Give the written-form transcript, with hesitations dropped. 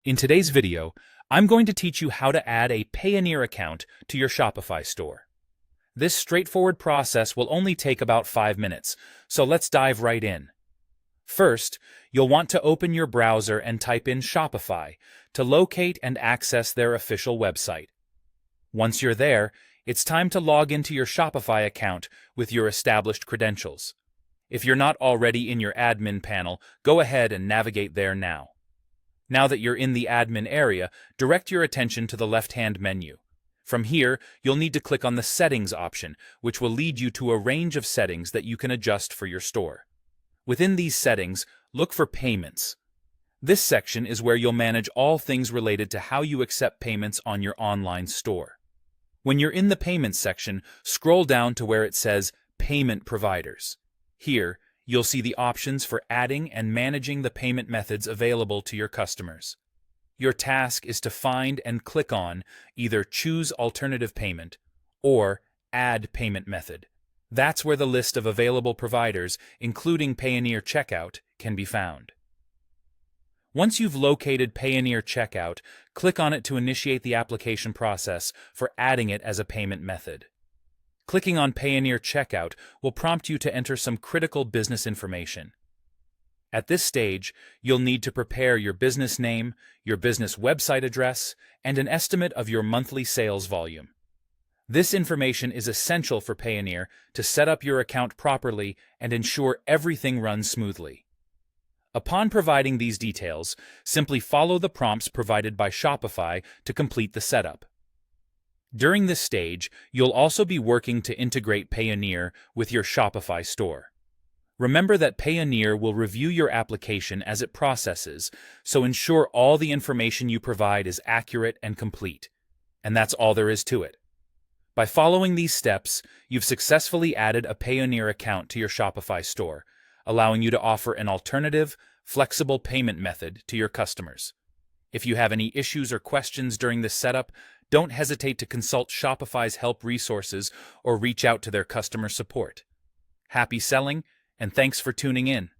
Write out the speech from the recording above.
In today's video, I'm going to teach you how to add a Payoneer account to your Shopify store. This straightforward process will only take about 5 minutes, so let's dive right in. First, you'll want to open your browser and type in Shopify to locate and access their official website. Once you're there, it's time to log into your Shopify account with your established credentials. If you're not already in your admin panel, go ahead and navigate there now. Now that you're in the admin area, direct your attention to the left-hand menu. From here, you'll need to click on the Settings option, which will lead you to a range of settings that you can adjust for your store. Within these settings, look for Payments. This section is where you'll manage all things related to how you accept payments on your online store. When you're in the Payments section, scroll down to where it says Payment Providers. Here, you'll see the options for adding and managing the payment methods available to your customers. Your task is to find and click on either Choose Alternative Payment or Add Payment Method. That's where the list of available providers, including Payoneer Checkout, can be found. Once you've located Payoneer Checkout, click on it to initiate the application process for adding it as a payment method. Clicking on Payoneer Checkout will prompt you to enter some critical business information. At this stage, you'll need to prepare your business name, your business website address, and an estimate of your monthly sales volume. This information is essential for Payoneer to set up your account properly and ensure everything runs smoothly. Upon providing these details, simply follow the prompts provided by Shopify to complete the setup. During this stage, you'll also be working to integrate Payoneer with your Shopify store. Remember that Payoneer will review your application as it processes, so ensure all the information you provide is accurate and complete. And that's all there is to it. By following these steps, you've successfully added a Payoneer account to your Shopify store, allowing you to offer an alternative, flexible payment method to your customers. If you have any issues or questions during this setup, don't hesitate to consult Shopify's help resources or reach out to their customer support. Happy selling, and thanks for tuning in.